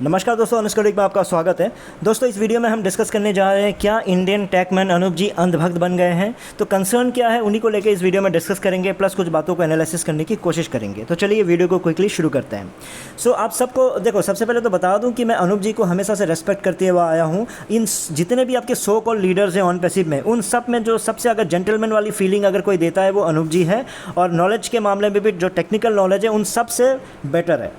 नमस्कार दोस्तों, अनुष्का में आपका स्वागत है। दोस्तों, इस वीडियो में हम डिस्कस करने जा रहे हैं क्या इंडियन टेकमैन अनूप जी अंधभक्त बन गए हैं। तो कंसर्न क्या है उन्हीं को लेकर इस वीडियो में डिस्कस करेंगे, प्लस कुछ बातों को एनालिसिस करने की कोशिश करेंगे। तो चलिए वीडियो को क्विकली शुरू करते हैं। आप सबको देखो, सबसे पहले तो बता दूँ कि मैं अनूप जी को हमेशा से रेस्पेक्ट करते हुए आया हूँ। इन जितने भी आपके सो कॉल लीडर्स हैं ऑन पैसिव में, उन सब में जो सबसे अगर जेंटलमैन वाली फीलिंग अगर कोई देता है वो अनूप जी है, और नॉलेज के मामले में भी जो टेक्निकल नॉलेज है उन सबसे बेटर है।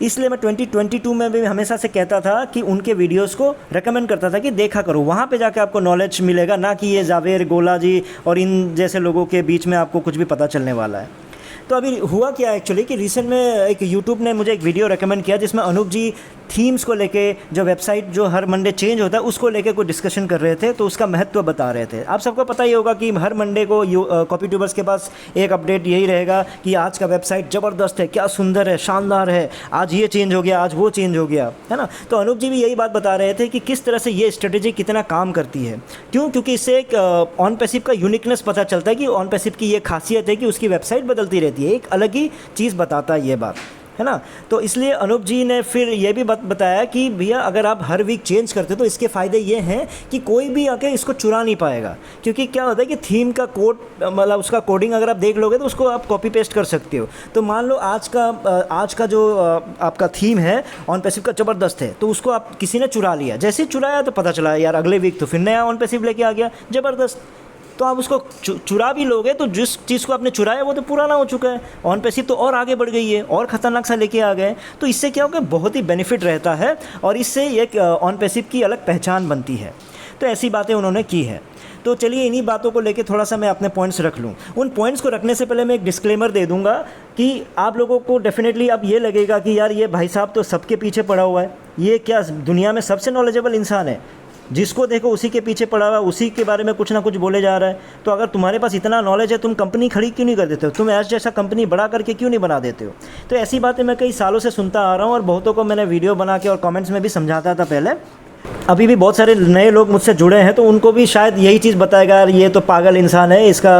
इसलिए मैं 2022 में भी हमेशा से कहता था कि उनके वीडियोस को रेकमेंड करता था कि देखा करो, वहाँ पे जाके आपको नॉलेज मिलेगा, ना कि ये जावेर गोला जी और इन जैसे लोगों के बीच में आपको कुछ भी पता चलने वाला है। तो अभी हुआ क्या एक्चुअली कि रिसेंट में एक यूट्यूब ने मुझे एक वीडियो रेकमेंड किया जिसमें अनूप जी थीम्स को लेके, जो वेबसाइट जो हर मंडे चेंज होता है उसको लेके कोई डिस्कशन कर रहे थे, तो उसका महत्व बता रहे थे। आप सबको पता ही होगा कि हर मंडे को कॉपी ट्यूबर्स के पास एक अपडेट यही रहेगा कि आज का वेबसाइट ज़बरदस्त है, क्या सुंदर है, शानदार है, आज ये चेंज हो गया, आज वो चेंज हो गया, है ना। तो अनूप जी भी यही बात बता रहे थे कि किस तरह से ये स्ट्रेटेजी कितना काम करती है। क्योंकि इससे एक ऑन पैसिव का यूनिकनेस पता चलता है कि ऑन पैसिव की ये खासियत है कि उसकी वेबसाइट बदलती रहती है, एक अलग ही चीज़ बताता है ये बात, है ना। तो इसलिए अनूप जी ने फिर ये भी बताया कि भैया अगर आप हर वीक चेंज करते तो इसके फ़ायदे ये हैं कि कोई भी आके इसको चुरा नहीं पाएगा। क्योंकि क्या होता है कि थीम का कोड, मतलब उसका कोडिंग अगर आप देख लोगे तो उसको आप कॉपी पेस्ट कर सकते हो। तो मान लो आज का जो आपका थीम है ऑन पैसिव का ज़बरदस्त है, तो उसको आप किसी ने चुरा लिया। जैसे ही चुराया तो पता चला यार अगले वीक तो फिर नया ऑन पैसिव लेके आ गया, ज़बरदस्त। तो आप उसको चुरा भी लोगे तो जिस चीज़ को आपने चुराया वो तो पुराना हो चुका है, ऑन पैसिव तो और आगे बढ़ गई है, और ख़तरनाक सा लेके आ गए। तो इससे क्या होगा, बहुत ही बेनिफिट रहता है और इससे एक ऑन पैसिव की अलग पहचान बनती है। तो ऐसी बातें उन्होंने की है। तो चलिए इन्हीं बातों को लेके थोड़ा सा मैं अपने पॉइंट्स रख लूँ। उन पॉइंट्स को रखने से पहले मैं एक डिस्क्लेमर दे दूँगा कि आप लोगों को डेफिनेटली अब ये लगेगा कि यार ये भाई साहब तो सबके पीछे पड़ा हुआ है, ये क्या दुनिया में सबसे नॉलेजेबल इंसान है, जिसको देखो उसी के पीछे पड़ा हुआ, उसी के बारे में कुछ ना कुछ बोले जा रहा है। तो अगर तुम्हारे पास इतना नॉलेज है, तुम कंपनी खड़ी क्यों नहीं कर देते हो, तुम ऐसा जैसा कंपनी बड़ा करके क्यों नहीं बना देते हो। तो ऐसी बातें मैं कई सालों से सुनता आ रहा हूँ और बहुतों को मैंने वीडियो बना के और कमेंट्स में भी समझाता था पहले। अभी भी बहुत सारे नए लोग मुझसे जुड़े हैं तो उनको भी शायद यही चीज़ बताएगा, यार ये तो पागल इंसान है, इसका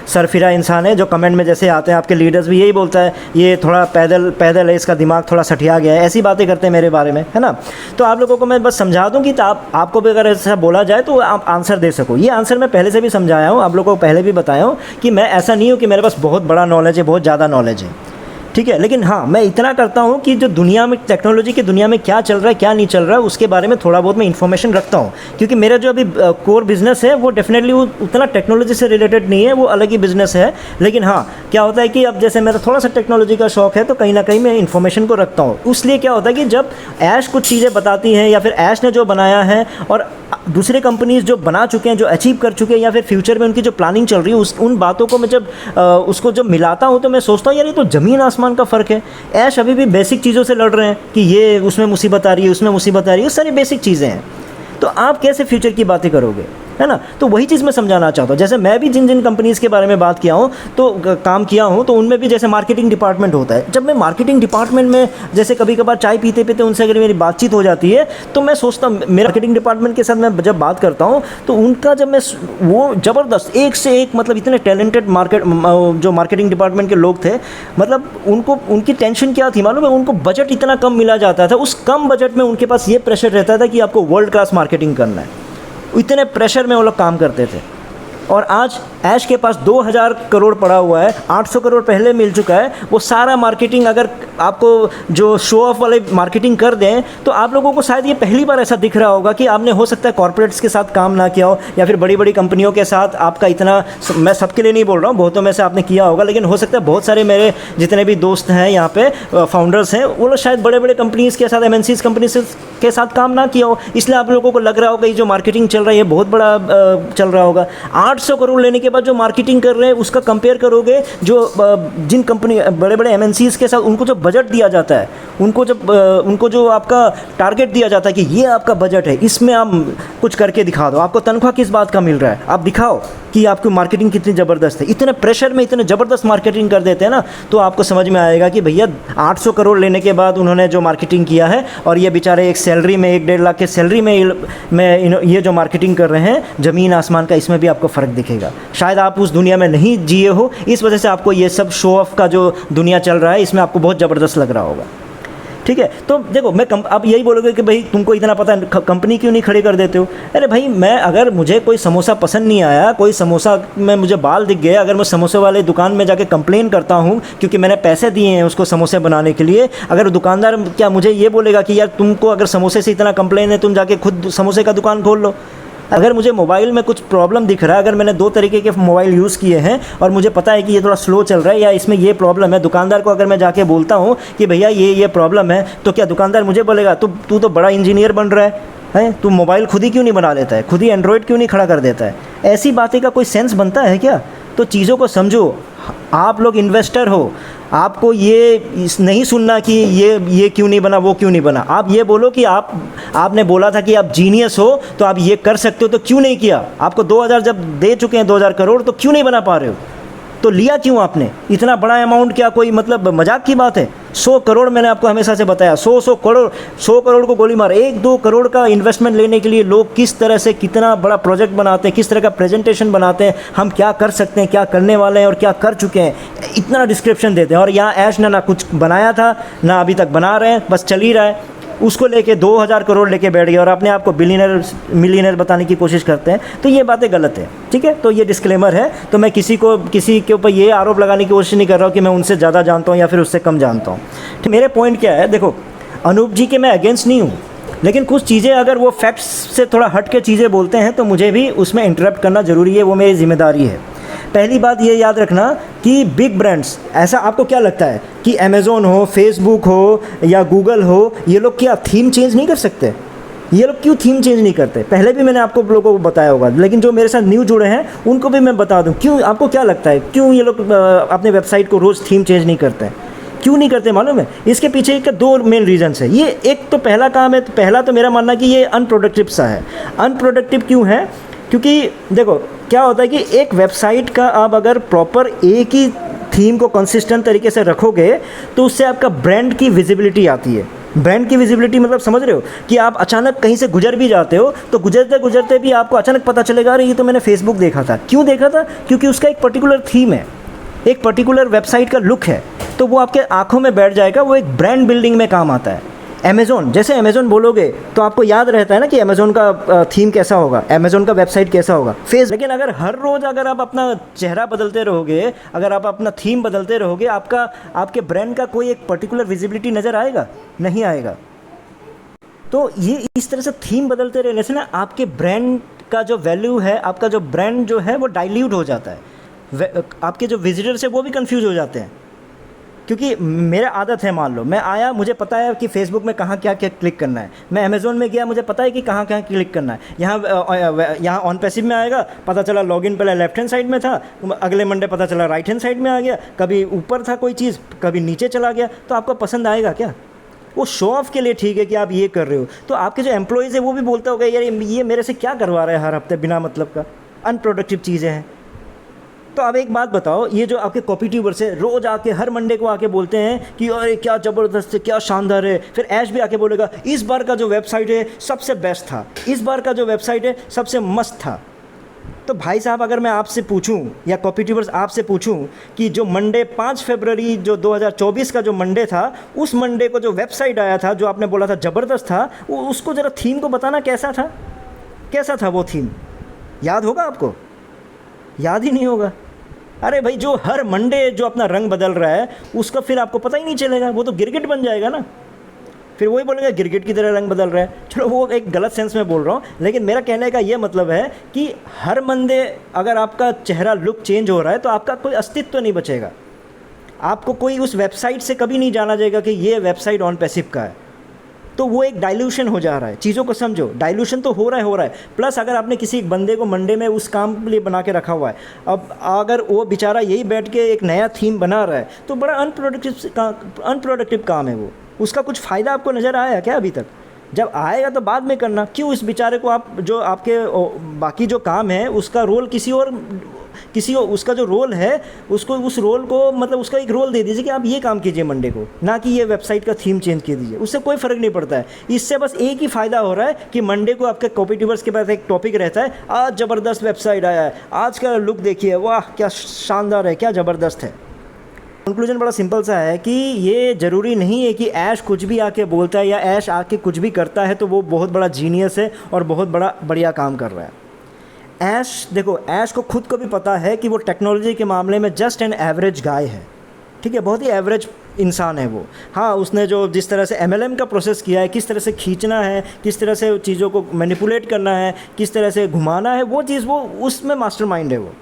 सरफिरा इंसान है। जो कमेंट में जैसे आते हैं आपके लीडर्स भी यही बोलता है, ये थोड़ा पैदल है, इसका दिमाग थोड़ा सठिया गया है, ऐसी बातें करते हैं मेरे बारे में, है ना। तो आप लोगों को मैं बस समझा दूं कि आपको भी अगर ऐसा बोला जाए तो आप आंसर दे सको। ये आंसर मैं पहले से भी समझाया हूँ, आप लोगों को पहले भी बताया हूँ कि मैं ऐसा नहीं हूँ कि मेरे पास बहुत बड़ा नॉलेज है, बहुत ज़्यादा नॉलेज है, ठीक है। लेकिन हाँ, मैं इतना करता हूँ कि जो दुनिया में, टेक्नोलॉजी की दुनिया में क्या चल रहा है क्या नहीं चल रहा है उसके बारे में थोड़ा बहुत मैं इन्फॉर्मेशन रखता हूँ। क्योंकि मेरा जो अभी कोर बिज़नेस है वो डेफिनेटली वो उतना टेक्नोलॉजी से रिलेटेड नहीं है, वो अलग ही बिज़नेस है। लेकिन हाँ, क्या होता है कि अब जैसे मेरा थोड़ा सा टेक्नोलॉजी का शौक है तो कहीं ना कहीं मैं इन्फॉर्मेशन को रखता हूँ। इसलिए क्या होता है कि जब ऐश कुछ चीज़ें बताती हैं या फिर ऐश ने जो बनाया है और दूसरे कंपनीज जो बना चुके हैं, जो अचीव कर चुके हैं, या फिर फ्यूचर में उनकी जो प्लानिंग चल रही है, उन बातों को मैं जब उसको जब मिलाता हूँ तो मैं सोचता हूँ यार ये तो ज़मीन आसमान का फ़र्क है। ऐश अभी भी बेसिक चीज़ों से लड़ रहे हैं कि ये उसमें मुसीबत आ रही है, उसमें मुसीबत आ रही है, सारी बेसिक चीज़ें हैं। तो आप कैसे फ्यूचर की बातें करोगे, है ना। तो वही चीज़ मैं समझाना चाहता हूँ। जैसे मैं भी जिन जिन कंपनीज़ के बारे में बात किया हूँ तो काम किया हूँ, तो उनमें भी जैसे मार्केटिंग डिपार्टमेंट होता है। जब मैं मार्केटिंग डिपार्टमेंट में जैसे कभी कभार चाय पीते पीते उनसे अगर मेरी बातचीत हो जाती है तो मैं सोचता हूँ, मेरा मार्केटिंग डिपार्टमेंट के साथ मैं जब बात करता हूँ तो उनका जब मैं वो ज़बरदस्त एक से एक, मतलब इतने टैलेंटेड जो मार्केटिंग डिपार्टमेंट के लोग थे, मतलब उनकी टेंशन क्या थी मालूम है, उनको बजट इतना कम मिला जाता था। उस कम बजट में उनके पास ये प्रेशर रहता था कि आपको वर्ल्ड क्लास मार्केटिंग करना है। इतने प्रेशर में वो लोग काम करते थे। और आज ऐश के पास 2000 करोड़ पड़ा हुआ है, 800 करोड़ पहले मिल चुका है। वो सारा मार्केटिंग अगर आपको जो शो ऑफ वाले मार्केटिंग कर दें तो आप लोगों को शायद ये पहली बार ऐसा दिख रहा होगा कि आपने हो सकता है कॉर्पोरेट्स के साथ काम ना किया हो या फिर बड़ी बड़ी कंपनियों के साथ आपका इतना, मैं सबके लिए नहीं बोल रहा हूँ, बहुतों में से आपने किया होगा, लेकिन हो सकता है बहुत सारे मेरे जितने भी दोस्त हैं यहाँ पे फाउंडर्स हैं वो लोग शायद बड़े बड़े कंपनीज़ के साथ, MNCs कंपनीज के साथ काम ना किया हो, इसलिए आप लोगों को लग रहा होगा ये जो मार्केटिंग चल रहा है ये बहुत बड़ा चल रहा होगा। 800 करोड़ लेने के बाद जो मार्केटिंग कर रहे हैं उसका कंपेयर करोगे जो जिन कंपनी बड़े बड़े MNCs के साथ उनको जो बजट दिया जाता है, उनको जो आपका टारगेट दिया जाता है कि ये आपका बजट है, इसमें आप कुछ करके दिखा दो, आपको तनख्वाह किस बात का मिल रहा है, आप दिखाओ कि आपकी मार्केटिंग कितनी ज़बरदस्त है। इतने प्रेशर में इतने ज़बरदस्त मार्केटिंग कर देते हैं ना, तो आपको समझ में आएगा कि भैया 800 करोड़ लेने के बाद उन्होंने जो मार्केटिंग किया है और ये बेचारे एक सैलरी में 1-1.5 लाख के सैलरी में ये जो मार्केटिंग कर रहे हैं, ज़मीन आसमान का, इसमें भी आपको फ़र्क दिखेगा। शायद आप उस दुनिया में नहीं जिए हो, इस वजह से आपको ये सब शो ऑफ का जो दुनिया चल रहा है इसमें आपको बहुत ज़बरदस्त लग रहा होगा। ठीक है। तो देखो मैं आप यही बोलोगे कि भाई तुमको इतना पता है, कंपनी क्यों नहीं खड़ी कर देते हो? अरे भाई मैं अगर मुझे कोई समोसा पसंद नहीं आया, कोई समोसा में मुझे बाल दिख गए, अगर मैं समोसे वाले दुकान में जाके कंप्लेन करता हूँ क्योंकि मैंने पैसे दिए हैं उसको समोसे बनाने के लिए, अगर दुकानदार क्या मुझे ये बोलेगा कि यार तुमको अगर समोसे से इतना कंप्लेन है तुम जाके खुद समोसे का दुकान खोल लो? अगर मुझे मोबाइल में कुछ प्रॉब्लम दिख रहा है, अगर मैंने 2 तरीके के मोबाइल यूज़ किए हैं और मुझे पता है कि ये थोड़ा स्लो चल रहा है या इसमें ये प्रॉब्लम है, दुकानदार को अगर मैं जाके बोलता हूँ कि भैया ये प्रॉब्लम है, तो क्या दुकानदार मुझे बोलेगा तू तो बड़ा इंजीनियर बन रहा है तू मोबाइल खुद ही क्यों नहीं बना लेता है, खुद ही एंड्रॉयड क्यों नहीं खड़ा कर देता है? ऐसी बातें का कोई सेंस बनता है क्या? तो चीज़ों को समझो। आप लोग इन्वेस्टर हो, आपको ये नहीं सुनना कि ये क्यों नहीं बना, वो क्यों नहीं बना। आप ये बोलो कि आपने बोला था कि आप जीनियस हो तो आप ये कर सकते हो, तो क्यों नहीं किया? आपको 2000 जब दे चुके हैं 2000 करोड़, तो क्यों नहीं बना पा रहे हो? तो लिया क्यों आपने इतना बड़ा अमाउंट? क्या कोई मतलब मजाक की बात है? 100 करोड़ मैंने आपको हमेशा से बताया, 100 करोड़, 100 करोड़ को गोली मार। 1-2 करोड़ का इन्वेस्टमेंट लेने के लिए लोग किस तरह से कितना बड़ा प्रोजेक्ट बनाते हैं, किस तरह का प्रेजेंटेशन बनाते हैं, हम क्या कर सकते हैं, क्या करने वाले हैं और क्या कर चुके हैं, इतना डिस्क्रिप्शन देते हैं। और यहाँ ऐश ना कुछ बनाया था ना अभी तक बना रहे हैं, बस चल ही रहा है। उसको लेके 2000 करोड़ लेके बैठ गए और अपने आप को बिलियनर मिलियनर बताने की कोशिश करते हैं। तो ये बातें गलत है, ठीक है। तो ये डिस्क्लेमर है। तो मैं किसी के ऊपर ये आरोप लगाने की कोशिश नहीं कर रहा हूँ कि मैं उनसे ज़्यादा जानता हूँ या फिर उससे कम जानता हूँ। तो मेरे पॉइंट क्या है, देखो अनूप जी के मैं अगेंस्ट नहीं हूँ, लेकिन कुछ चीज़ें अगर वो फैक्ट्स से थोड़ा हट के चीज़ें बोलते हैं तो मुझे भी उसमें इंटरप्ट करना ज़रूरी है, वो मेरी जिम्मेदारी है। पहली बात ये याद रखना कि बिग ब्रांड्स, ऐसा आपको क्या लगता है कि अमेज़ॉन हो, फेसबुक हो या गूगल हो, ये लोग क्या थीम चेंज नहीं कर सकते? ये लोग क्यों थीम चेंज नहीं करते? पहले भी मैंने आपको लोगों को बताया होगा, लेकिन जो मेरे साथ न्यू जुड़े हैं उनको भी मैं बता दूं क्यों। आपको क्या लगता है क्यों ये लोग अपने वेबसाइट को रोज़ थीम चेंज नहीं करते हैं? क्यों नहीं करते मालूम है? इसके पीछे का 2 मेन रीजंस है। ये एक तो पहला काम है, तो पहला तो मेरा मानना कि ये अनप्रोडक्टिव सा है। अनप्रोडक्टिव क्यों है? क्योंकि देखो क्या होता है कि एक वेबसाइट का आप अगर प्रॉपर एक ही थीम को कंसिस्टेंट तरीके से रखोगे तो उससे आपका ब्रांड की विजिबिलिटी आती है। ब्रांड की विजिबिलिटी मतलब समझ रहे हो कि आप अचानक कहीं से गुजर भी जाते हो तो गुजरते गुजरते भी आपको अचानक पता चलेगा अरे ये तो मैंने फेसबुक देखा था। क्यों देखा था? क्योंकि उसका एक पर्टिकुलर थीम है, एक पर्टिकुलर वेबसाइट का लुक है, तो वो आपके आंखों में बैठ जाएगा। वो एक ब्रांड बिल्डिंग में काम आता है। अमेज़ॉन, जैसे अमेज़ॉन बोलोगे तो आपको याद रहता है ना कि अमेज़ॉन का थीम कैसा होगा, अमेज़ॉन का वेबसाइट कैसा होगा, लेकिन अगर हर रोज़ अगर आप अपना चेहरा बदलते रहोगे, अगर आप अपना थीम बदलते रहोगे, आपके ब्रांड का कोई एक पर्टिकुलर विजिबिलिटी नज़र आएगा? नहीं आएगा। तो ये इस तरह से थीम बदलते रहने से ना आपके ब्रांड का जो वैल्यू है, आपका जो ब्रांड जो है वो डाइल्यूट हो जाता है। आपके जो विजिटर्स है वो भी कंफ्यूज हो जाते हैं। क्योंकि मेरा आदत है, मान लो मैं आया, मुझे पता है कि फेसबुक में कहाँ क्या क्या क्लिक करना है, मैं अमेज़ॉन में गया, मुझे पता है कि कहाँ कहाँ क्लिक करना है। यहाँ ऑन पैसिव में आएगा, पता चला लॉगिन पहले लेफ्ट हैंड साइड में था, अगले मंडे पता चला राइट हैंड साइड में आ गया, कभी ऊपर था कोई चीज़, कभी नीचे चला गया। तो आपको पसंद आएगा क्या? वो शो ऑफ के लिए ठीक है कि आप ये कर रहे हो। तो आपके जो एम्प्लॉयज़ है वो भी बोलते हो गए यार ये मेरे से क्या करवा रहे हैं हर हफ्ते बिना मतलब का, अनप्रोडक्टिव चीज़ें हैं। तो अब एक बात बताओ, ये जो आपके कॉपी ट्यूबर्स है रोज़ आके हर मंडे को आके बोलते हैं कि अरे क्या ज़बरदस्त है, क्या शानदार है, फिर ऐश भी आके बोलेगा इस बार का जो वेबसाइट है सबसे बेस्ट था, इस बार का जो वेबसाइट है सबसे मस्त था। तो भाई साहब अगर मैं आपसे पूछूं या कॉपी ट्यूबर्स आपसे पूछूं कि जो मंडे 5 फरवरी जो 2024 का जो मंडे था, उस मंडे को जो वेबसाइट आया था जो आपने बोला था ज़बरदस्त था, वो उसको ज़रा थीम को बताना कैसा था, कैसा था वो थीम? याद होगा आपको? याद ही नहीं होगा। अरे भाई जो हर मंडे जो अपना रंग बदल रहा है उसका फिर आपको पता ही नहीं चलेगा, वो तो गिरगिट बन जाएगा ना। फिर वही बोलेगा गिरगिट की तरह रंग बदल रहा है। चलो वो एक गलत सेंस में बोल रहा हूँ, लेकिन मेरा कहने का ये मतलब है कि हर मंडे अगर आपका चेहरा लुक चेंज हो रहा है तो आपका कोई अस्तित्व नहीं बचेगा। आपको कोई उस वेबसाइट से कभी नहीं जाना जाएगा कि ये वेबसाइट ऑन पैसिव का है। तो वो एक डाइल्यूशन हो जा रहा है। चीज़ों को समझो, डाइल्यूशन तो हो रहा है। प्लस अगर आपने किसी एक बंदे को मंडे में उस काम के लिए बना के रखा हुआ है, अब अगर वो बेचारा यही बैठ के एक नया थीम बना रहा है तो बड़ा अनप्रोडक्टिव काम है वो। उसका कुछ फ़ायदा आपको नज़र आया क्या अभी तक? जब आएगा तो बाद में करना। क्यों इस बेचारे को आप जो आपके बाकी जो काम है उसका रोल किसी और उसका जो रोल है उसको उस रोल को मतलब उसका एक रोल दे दीजिए कि आप ये काम कीजिए मंडे को, ना कि ये वेबसाइट का थीम चेंज कर दीजिए। उससे कोई फ़र्क नहीं पड़ता है। इससे बस एक ही फ़ायदा हो रहा है कि मंडे को आपके कॉपी ट्यूबर्स के पास एक टॉपिक रहता है, आज ज़बरदस्त वेबसाइट आया है, आज का लुक देखिए, वाह क्या शानदार है, क्या ज़बरदस्त है। कंक्लूजन बड़ा सिंपल सा है कि ये ज़रूरी नहीं है कि ऐश कुछ भी आके बोलता है या ऐश आके कुछ भी करता है तो वो बहुत बड़ा जीनियस है और बहुत बढ़िया काम कर रहा है। ऐश देखो, ऐश को खुद को भी पता है कि वो टेक्नोलॉजी के मामले में जस्ट एन एवरेज गाय है, ठीक है, बहुत ही एवरेज इंसान है वो। हाँ, उसने जो जिस तरह से MLM का प्रोसेस किया है, किस तरह से खींचना है, किस तरह से चीज़ों को मैनिपुलेट करना है, किस तरह से घुमाना है, वो चीज़ वो उसमें मास्टरमाइंड है वो।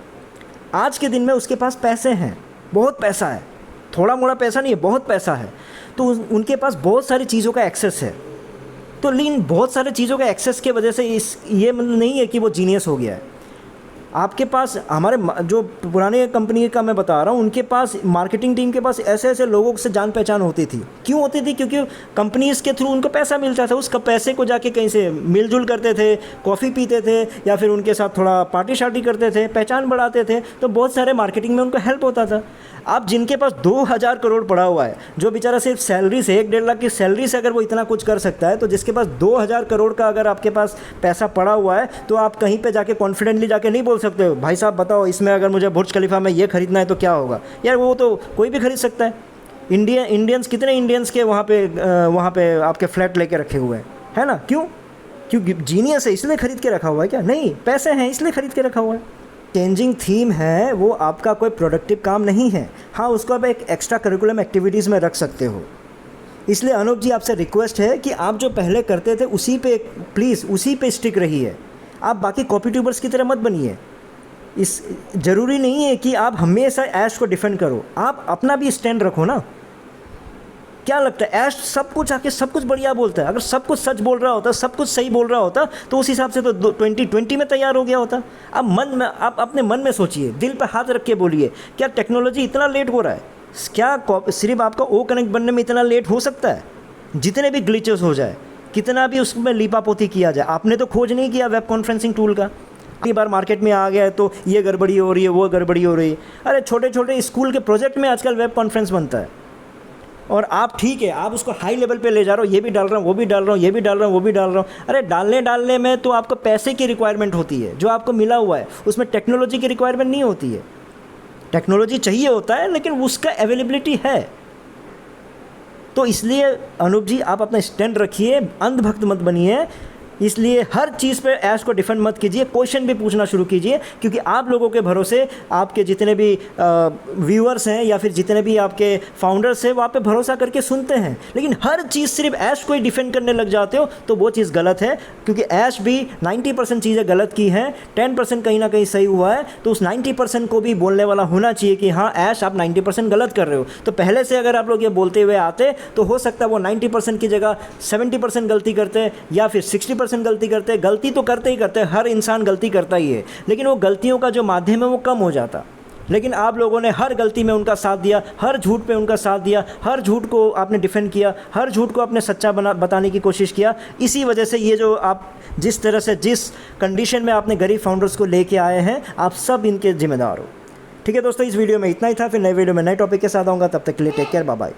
आज के दिन में उसके पास पैसे हैं, बहुत पैसा है, थोड़ा मोड़ा पैसा नहीं है, बहुत पैसा है। तो उनके पास बहुत सारी चीज़ों का एक्सेस है। तो लेकिन बहुत सारी चीज़ों का एक्सेस के वजह से ये मतलब नहीं है कि वो जीनियस हो गया है। आपके पास हमारे जो पुराने कंपनी का मैं बता रहा हूँ, उनके पास मार्केटिंग टीम के पास ऐसे ऐसे लोगों से जान पहचान होती थी। क्यों होती थी? क्योंकि कंपनीज़ के थ्रू उनको पैसा मिलता था। उस पैसे को जाके कहीं से मिलजुल करते थे, कॉफ़ी पीते थे या फिर उनके साथ थोड़ा पार्टी शार्टी करते थे, पहचान बढ़ाते थे। तो बहुत सारे मार्केटिंग में उनको हेल्प होता था। अब जिनके पास 2000 करोड़ पड़ा हुआ है, जो बेचारा सिर्फ सैलरी से 1-1.5 लाख की सैलरी से अगर वो इतना कुछ कर सकता है, तो जिसके पास 2000 करोड़ का अगर आपके पास पैसा पड़ा हुआ है, तो आप कहीं पे जाके कॉन्फिडेंटली जाके नहीं बोल सकते हो, भाई साहब बताओ इसमें अगर मुझे बुर्ज खलीफा में ये खरीदना है तो क्या होगा। यार वो तो कोई भी खरीद सकता है। इंडियंस कितने इंडियंस के वहाँ पे आपके फ्लैट लेके रखे हुए हैं, है ना? क्यों? क्योंकि जीनियस है इसलिए खरीद के रखा हुआ है क्या? नहीं, पैसे हैं इसलिए खरीद के रखा हुआ है। चेंजिंग थीम है, वो आपका कोई प्रोडक्टिव काम नहीं है। हाँ, उसको आप एक एक्स्ट्रा करिकुलम एक्टिविटीज़ में रख सकते हो। इसलिए अनूप जी आपसे रिक्वेस्ट है कि आप जो पहले करते थे उसी पे प्लीज़ उसी पे स्टिक रहिए। आप बाकी कॉपी ट्यूबर्स की तरह मत बनिए। इस ज़रूरी नहीं है कि आप हमेशा ऐश को डिफेंड करो, आप अपना भी स्टैंड रखो ना। क्या लगता है, ऐश सब कुछ आके सब कुछ बढ़िया बोलता है। अगर सब कुछ सच बोल रहा होता, सब कुछ सही बोल रहा होता, तो उस हिसाब से तो 2020 में तैयार हो गया होता। आप अपने मन में सोचिए, दिल पे हाथ रख के बोलिए, क्या टेक्नोलॉजी इतना लेट हो रहा है? क्या सिर्फ आपका ओ कनेक्ट बनने में इतना लेट हो सकता है? जितने भी ग्लिचेस हो जाए, कितना भी उसमें लीपापोती किया जाए, आपने तो खोज नहीं किया वेब कॉन्फ्रेंसिंग टूल का। कई बार मार्केट में आ गया है तो ये गड़बड़ी हो रही है, वो गड़बड़ी हो रही है। अरे छोटे छोटे स्कूल के प्रोजेक्ट में आजकल वेब कॉन्फ्रेंस बनता है, और आप ठीक है, आप उसको हाई लेवल पे ले जा रहे हो, ये भी डाल रहा हूँ, वो भी डाल रहा हूँ, ये भी डाल रहा हूँ, वो भी डाल रहा हूँ। अरे डालने में तो आपको पैसे की रिक्वायरमेंट होती है, जो आपको मिला हुआ है उसमें टेक्नोलॉजी की रिक्वायरमेंट नहीं होती है। टेक्नोलॉजी चाहिए होता है लेकिन उसका अवेलेबिलिटी है। तो इसलिए अनूप जी आप अपना स्टैंड रखिए, अंधभक्त मत बनिए। इसलिए हर चीज़ पे ऐश को डिफेंड मत कीजिए, क्वेश्चन भी पूछना शुरू कीजिए, क्योंकि आप लोगों के भरोसे आपके जितने भी व्यूअर्स हैं या फिर जितने भी आपके फाउंडर्स हैं वो आप पे भरोसा करके सुनते हैं। लेकिन हर चीज़ सिर्फ ऐश को ही डिफेंड करने लग जाते हो तो वो चीज़ गलत है, क्योंकि ऐश भी 90% चीज़ें गलत की हैं, 10% कहीं ना कहीं सही हुआ है। तो उस 90% को भी बोलने वाला होना चाहिए कि हाँ ऐश आप 90% गलत कर रहे हो। तो पहले से अगर आप लोग ये बोलते हुए आते तो हो सकता है वो 90% की जगह 70% गलती करते या फिर 60% गलती करते। गलती तो करते ही करते, हर इंसान गलती करता ही है, लेकिन वो गलतियों का जो माध्यम है वो कम हो जाता। लेकिन आप लोगों ने हर गलती में उनका साथ दिया, हर झूठ पे उनका साथ दिया, हर झूठ को आपने डिफेंड किया, हर झूठ को आपने सच्चा बताने की कोशिश किया। इसी वजह से ये जो आप जिस तरह से जिस कंडीशन में आपने गरीब फाउंडर्स को लेके आए हैं, आप सब इनके जिम्मेदार हो। ठीक है दोस्तों, इस वीडियो में इतना ही था। फिर नए वीडियो में नए टॉपिक के साथ आऊँगा, तब तक के लिए टेक केयर, बाय बाय।